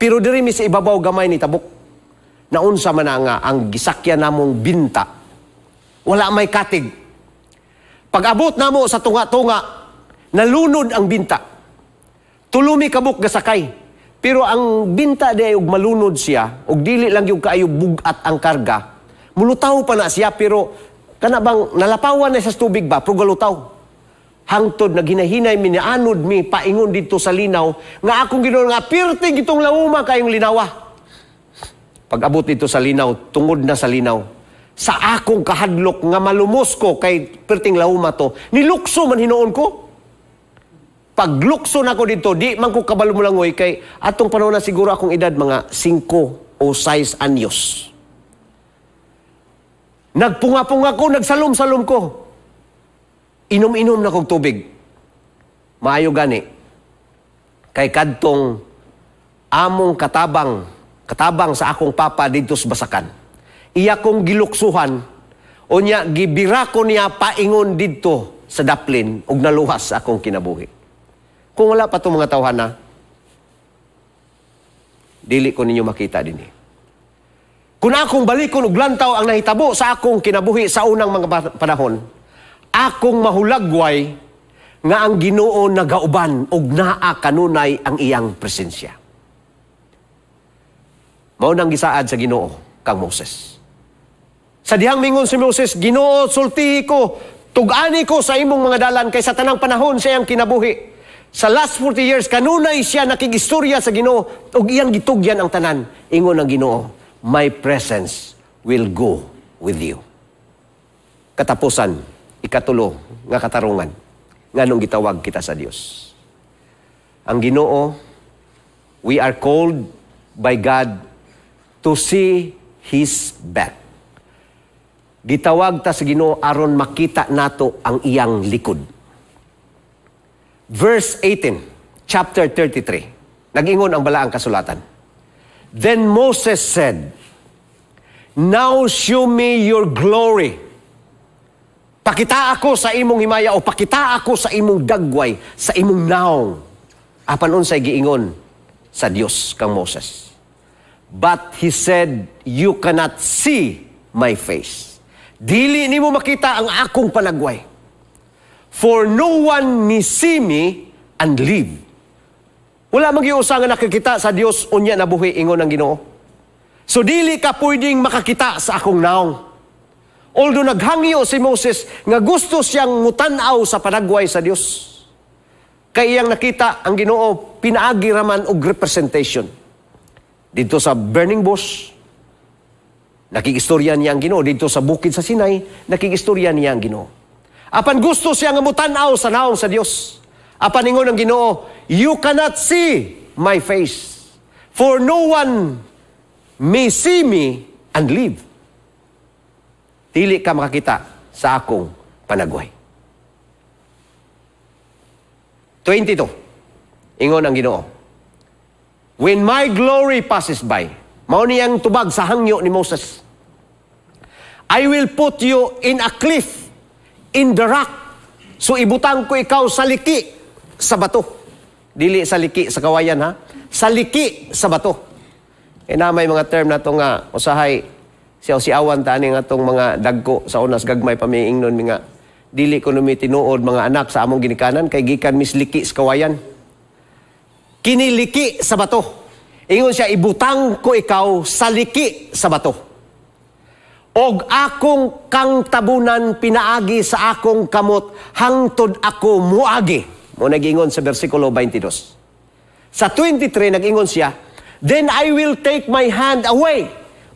Pero diri mi sa ibabaw gamay ni tabok. Naunsa man na nga ang gisakyan namong binta. Wala may katig. Pag-abot namo sa tunga-tunga, nalunod ang binta. Tulumi kabuk gasakay. Pero ang binta di og malunod siya, og dili lang yung kaayo bugat ang karga. Mulutaw pa na siya, pero kanabang nalapawan na sa tubig ba, pero galutaw. Hangtod na ginahinay mi nianod mi paingon dito sa linaw nga akong Ginoo nga pirtig itong lawuma kayong linawa. Pag-abot dito sa linaw, tungod na sa linaw, sa akong kahadlok nga malumos ko kay pirting lawuma to, nilukso man hinuon ko. Paglukso na ko dito, di man ko kabalo mo langoy kay atong panahon na siguro akong edad mga 5 o 6 anyos. Nagpunga-punga ko, nagsalom-salom ko. Inom-inom na kong tubig. Maayo gani. Kay kadtong among katabang sa akong papa dito sa Basakan. Iya kong giluksuhan, o niya, gibira ko niya paingon dito sa daplin, ug naluhas akong kinabuhi. Kung wala pa itong mga tawhana, dili ko ninyo makita din. Kung akong balikon ug lantaw ang nahitabo sa akong kinabuhi sa unang mga panahon, akong mahulagway nga ang Ginoo nagauban ug naa kanunay ang iyang presensya. Mao nang gisaad sa Ginoo kang Moses. Sa dihang mingon si Moses, Ginoo, sultihi ko, tug-ani ko sa imong mga dalan kay sa tanang panahon sa iyang kinabuhi. Sa last 40 years, kanunay siya nakigistorya sa Ginoo ug iyang gitugyan ang tanan. Ingon ang Ginoo, my presence will go with you. Katapusan, ikatulo nga katarungan nganong gitawag kita sa Dios. Ang Ginoo, we are called by God to see His back. Gitawag ta sa Ginoo aron makita nato ang iyang likod. Verse 18, chapter 33. Nag-ingon ang balaang kasulatan. Then Moses said, now show me your glory. Pakita ako sa imong himaya o pakita ako sa imong dagway, sa imong naong. Apan unsay giingon sa Dios kang Moses. But he said, you cannot see my face. Dili nimo makita ang akong panagway. For no one may see me and live. Wala magiusa nga nakakita sa Dios unya nabuhi ingon ang Ginoo. So dili ka pwedeng makakita sa akong naong. Although naghangyo si Moses nga gusto siyang mutanaw sa panagway sa Dios. Kay iyang nakita ang Ginoo pinaagi raman og representation. Dito sa burning bush, nakigistorya niya ang Ginoo. Dito sa bukid sa Sinai, nakigistorya niya ang Ginoo. Apan gusto siya nga mutanaw sa naong sa Dios. Apan ingon ang Ginoo, you cannot see my face. For no one may see me and live. Dili ka makakita sa akong panagway. 22. Ingon ang Ginoo. When my glory passes by, mao niyang tubag sa hangyo ni Moses. I will put you in a cliff, in the rock. So ibutang ko ikaw sa liki sa bato. Dili sa liki sa kawayan ha. Sa liki sa bato. Na may mga term na to nga usahay siaw-siawan tani nga tong mga dagko sa unas gagmay pamiingnon mga dili ko numi tinuod mga anak sa among ginikanan kay gikan misliki sa kawayan. Kiniliki sa bato. Ingon siya, ibutang ko ikaw sa liki sa bato. Og akong kang tabunan pinaagi sa akong kamot hangtod ako muagi. Mo nag-ingon sa versikulo 22. Sa 23 nag-ingon siya, then I will take my hand away.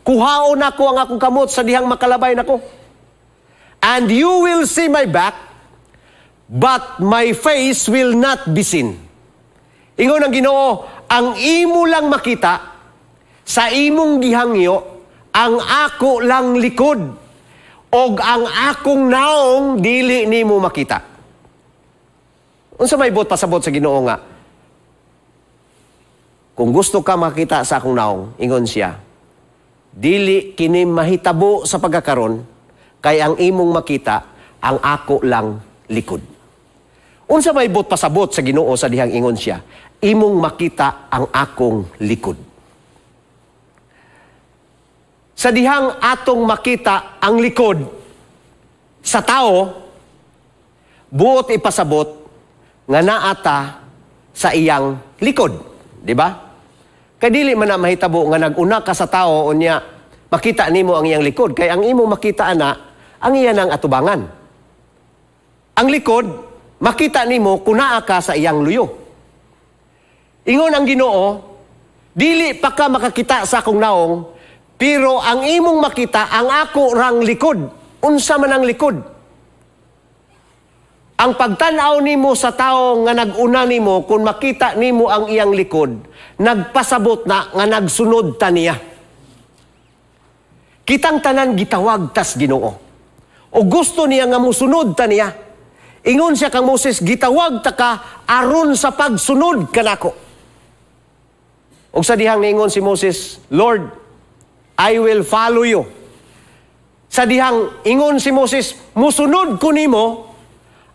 Kuhaon ako ang akong kamot sa dihang makalabay nako. And you will see my back, but my face will not be seen. Ingon ang Ginoo, ang imo lang makita, sa imong gihangyo, ang ako lang likod, og ang akong naong dili nimo makita. Unsa may bot pasabot sa Ginoo nga, kung gusto ka makita sa akong naong, ingon siya, dili kini mahitabo sa pagkakaron, kay ang imong makita, ang ako lang likod. Unsa may bot pasabot sa Ginoo sa dihang ingon siya, imong makita ang akong likod. sa dihang atong makita ang likod sa tao, buot ipasabot nga naata sa iyang likod. Di ba? Kadili man na mahitabo nga nag-una ka sa tao, unya, makita nimo ang iyang likod. Kaya ang imo makita ana, ang iyan ang atubangan. Ang likod, makita nimo kung naa ka sa iyang luyo. Ingon ang Ginoo, dili pa ka makakita sa akong naong, pero ang imong makita, ang ako rang likod. Unsa man ang likod? Ang pagtanaw nimo sa tao nga nag-una nimo, kung makita nimo ang iyang likod, nagpasabot na nga nagsunod ta niya. Kitang tanan gitawag tas Ginoo. O gusto niya nga musunod ta niya. Ingon siya kang Moses, gitawag ta ka aron sa pagsunod kanako. Og sa dihang niingon si Moses, Lord, I will follow you. Sa dihang ingon si Moses, musunod ko nimo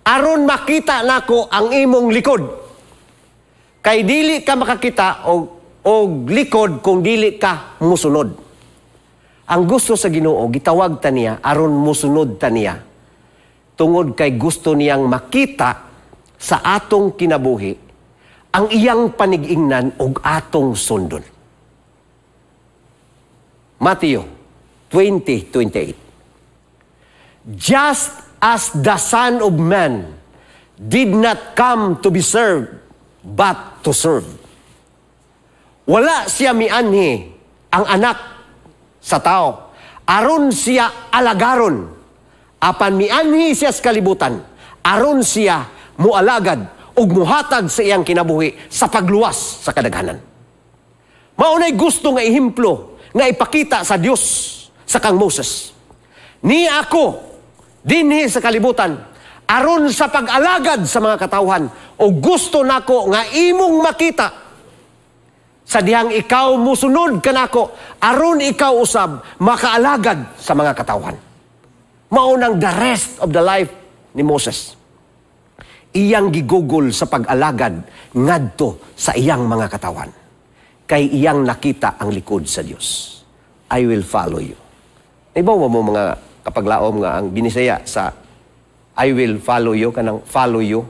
aron makita nako ang imong likod. Kay dili ka makakita og likod kung dili ka musunod. Ang gusto sa Ginoo, gitawag ta niya aron musunod ta niya. Tungod kay gusto niyang makita sa atong kinabuhi ang iyang panig-ingnan og atong sundon. Mateo 20:28. Just as the Son of Man did not come to be served, but to serve. Wala siya mianhi ang anak sa tao, aron siya alagaron. Apan mianhi siya sa kalibutan, aron siya mualagad ug muhatag sa iyang kinabuhi sa pagluwas sa kadaghanan. Maunay gusto nga ehemplo nga ipakita sa Dios sa kang Moses. Ni ako dinhi sa kalibutan aron sa pag-alagad sa mga katawhan o gusto nako nga imong makita sa dihang ikaw musunod kanako aron ikaw usab makaalagad sa mga katawhan. Maunang the rest of the life ni Moses. Iyang gigugol sa pag-alagad ngadto sa iyang mga katawan. Kay iyang nakita ang likod sa Dios. I will follow you. Ibaw mo mga kapaglaom nga ang binisaya sa I will follow you, kanang follow you.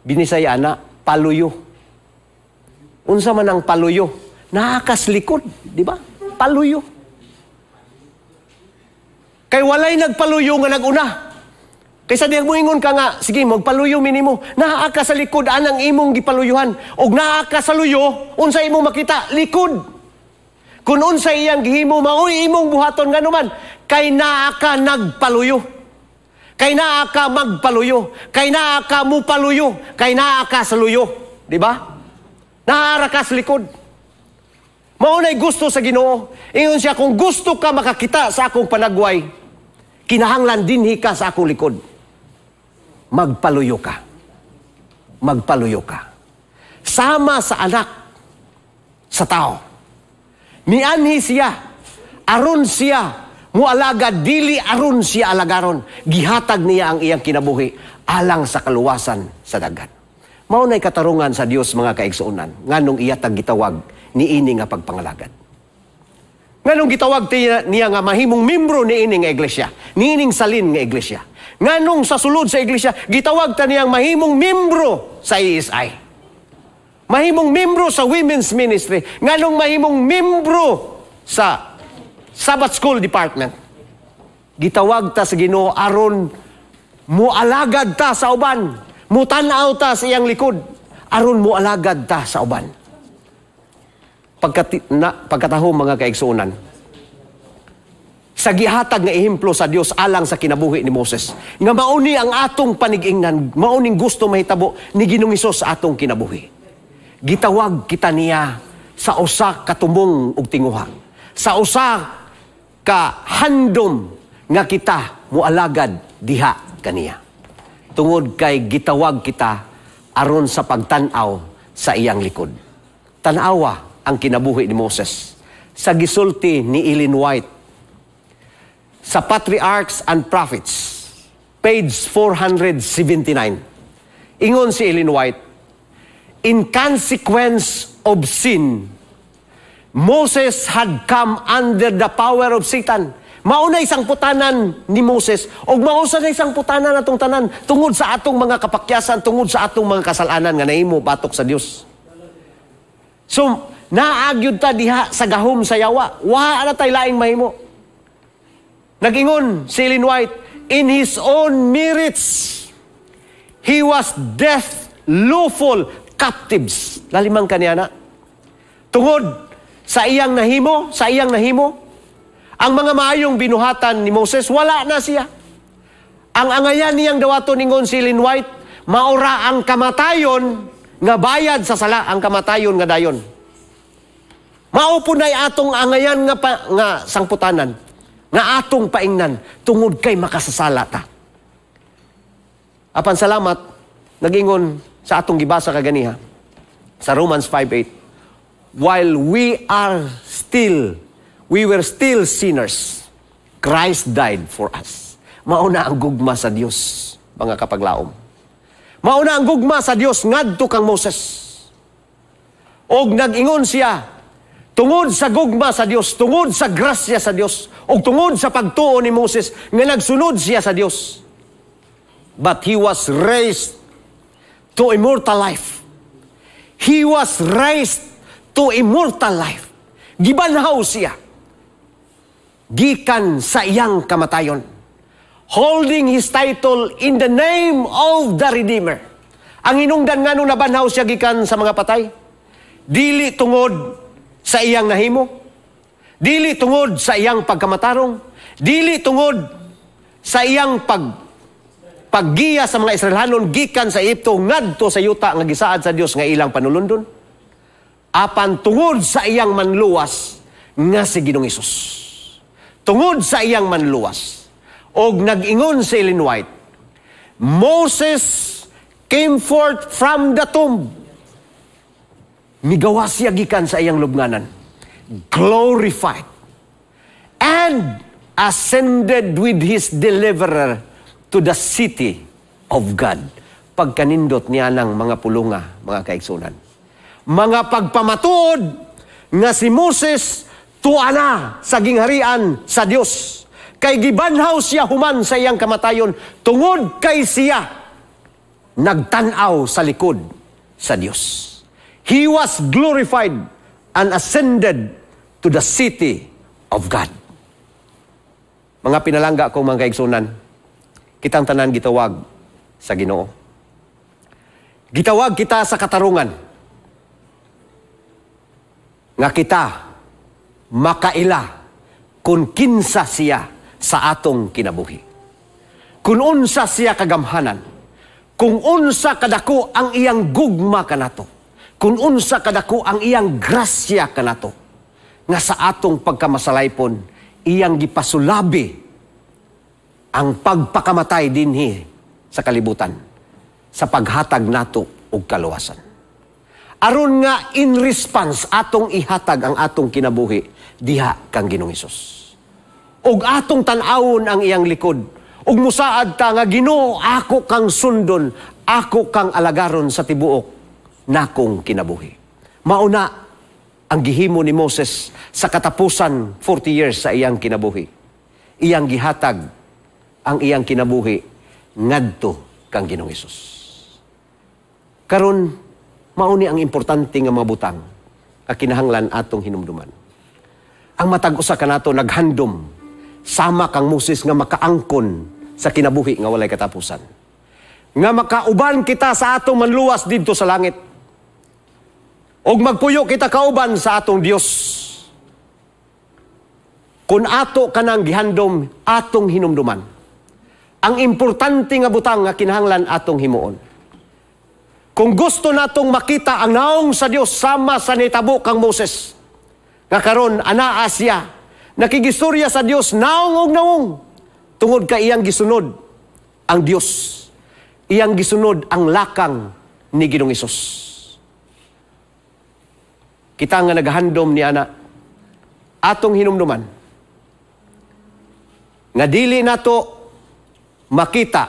Binisaya na, paluyo. Unsa man ang paluyo? Naakas likod, di ba? Paluyo. Kay walay nagpaluyo nga naguna. Kaysa di mo ingon ka nga, sige, magpaluyo minimo. Naa ka sa likod, anang imong gipaluyuhan. Og naa ka sa luyo, unsa imong makita? Likod. Kung unsa iyang gihimo, maoy imong buhaton nga naman. Kay naa ka nagpaluyo. Kay naa ka magpaluyo. Kay naa ka mupaluyo. Kay naa ka sa luyo. Di ba? Naara ka sa likod. Maunay gusto sa Ginoo. Ingon siya, kung gusto ka makakita sa akong panagway, kinahanglan dinhi ka sa akong likod. Magpaluyo ka. Magpaluyo ka. Sama sa anak sa tao. Mianhi siya. Aron siya mualagad, dili aron siya alagaron. Gihatag niya ang iyang kinabuhi alang sa kaluwasan sa dagat. Maunay katarungan sa Dios mga kaigsuonan. Nganong iyatag gitawag niini nga pagpangalagad. Nganong gitawag niya nga mahimong membro niini nga iglesia. Niining salin nga iglesia. Nganong sa sulod sa iglesia, gitawag ta niyang mahimong membro sa ESI. Mahimong membro sa women's ministry. Nganong mahimong membro sa Sabbath School Department. Gitawag ta sa Ginoo aron mualagad ta sa uban. Mutanaw ta sa iyang likod. Aron mualagad ta sa uban. Pagkatahom mga kaigsuonan, sa gihatag nga ehemplo sa Dios alang sa kinabuhi ni Moses, nga mauni ang atong panig-ingnan, mauning gusto mahitabo ni Ginoong Hesus sa atong kinabuhi. Gitawag kita niya sa usa ka tumong ug tinguha, sa usa ka handom nga kita mualagad diha kaniya. Tungod kay gitawag kita aron sa pagtan-aw sa iyang likod. Tan-awa ang kinabuhi ni Moses. Sa gisulti ni Ellen White, sa Patriarchs and Prophets, page 479. Ingon si Ellen White, in consequence of sin, Moses had come under the power of Satan. Mauna isang putanan ni Moses, o mausa na isang putanan atong tanan, tungod sa atong mga kapakyasan, tungod sa atong mga kasalanan nga nahimo batok sa Dios. So, naagyod ta diha sa gahom sa yawa. Wa na tay laing mahimo. Nag-ingon si Ellen White, in his own merits, he was death lawful captives. Lalimang kaniana. Tungod sa iyang nahimo, ang mga maayong binuhatan ni Moses, wala na siya. Ang angayan niyang dawaton ningon si Ellen White, maura ang kamatayon nga bayad sa sala, ang kamatayon nga dayon. Maupunay atong angayan nga sangputanan, nga atong paingnan, tungod kay makasasala ta. Apan salamat, nagingon sa atong gibasa kaganiha, sa Romans 5:8, while we were still sinners, Christ died for us. Mauna ang gugma sa Dios, mga kapaglaom. Mauna ang gugma sa Dios ngadto kang Moses. Og nag-ingon siya, tungod sa gugma sa Dios, tungod sa grasya sa Dios, og tungod sa pagtuo ni Moses, nga nagsunod siya sa Dios. But he was raised to immortal life. He was raised to immortal life. Gibanhaw siya. Gikan sa iyang kamatayon. Holding his title in the name of the Redeemer. Ang hinungdan nga nung nabanhaw siya gikan sa mga patay. Dili tungod sa iyang nahimo. Dili tungod sa iyang pagkamatarong. Dili tungod sa iyang paggiya sa mga Israelhanon gikan sa Egypto ngadto sa yuta nga gisaad sa Dios nga ilang panulundon. Apan tungod sa iyang manluwas nga si Ginoong Hesus. Tungod sa iyang manluwas. Og nag-ingon si Ellen White, Moses came forth from the tomb. Migawa siya gikan sa iyang lubnganan. Glorified. And ascended with his deliverer to the city of God. Pagkanindot niya ng mga pulunga, mga kaigsunan. Mga pagpamatuod nga si Moses tuana sa gingharian sa Dios. Kay gibanhaw siya human sa iyang kamatayon, tungod kay siya nagtanaw sa likod sa Dios. He was glorified and ascended to the city of God. Mga pinalangga kong mga kaigsunan, kitang tanan gitawag sa Ginoo. Gitawag kita sa katarungan nga kita makaila kung kinsa siya sa atong kinabuhi. Kung unsa siya kagamhanan, kung unsa kadako ang iyang gugma kanato, kung unsa kadako ang iyang grasya kanato, nga sa atong pagkamasalaypon, iyang gipasulabi ang pagpakamatay dinhi sa kalibutan, sa paghatag nato og kaluwasan. Aron nga in response atong ihatag ang atong kinabuhi diha kang Ginoong Hesus. Og atong tan-awon ang iyang likod. Og musaad ta nga Ginoo, ako kang sundon, ako kang alagaron sa tibuok nakong kinabuhi. Mauna ang gihimo ni Moses sa katapusan 40 years sa iyang kinabuhi. Iyang gihatag ang iyang kinabuhi ngadto kang Ginoong Hesus. Karon mauni ang importante nga mga butang kakinahanglan atong hinumduman. Ang matag usa kanato naghandom sama kang Moses nga makaangkon sa kinabuhi nga walay katapusan. Nga makauban kita sa atong manluwas didto sa langit. Og magpuyo kita kauban sa atong Dios. Kung ato kanang gihandom atong hinumduman. Ang importante nga butang nga kinahanglan atong himuon. Kung gusto natong makita ang naong sa Dios sama sa nitabo kang Moses, nga karon anaa siya, nakigistorya sa Dios naong og naong, tungod ka iyang gisunod ang Dios, iyang gisunod ang lakang ni Ginoong Hesus. Kita nga nagahandom ni ana, atong hinumduman, nga dili nato makita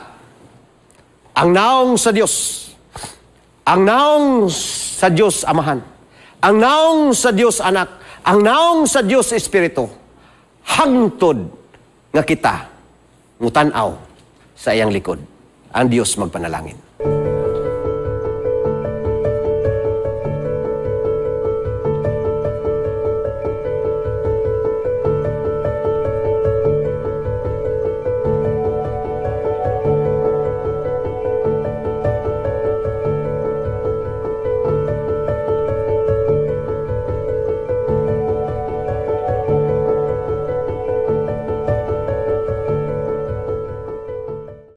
ang naong sa Dios, ang naong sa Diyos Amahan, ang naong sa Diyos Anak, ang naong sa Dios Espiritu hangtod nga kita mutanaw sa iyang likod. Ang Dios magpanalangin.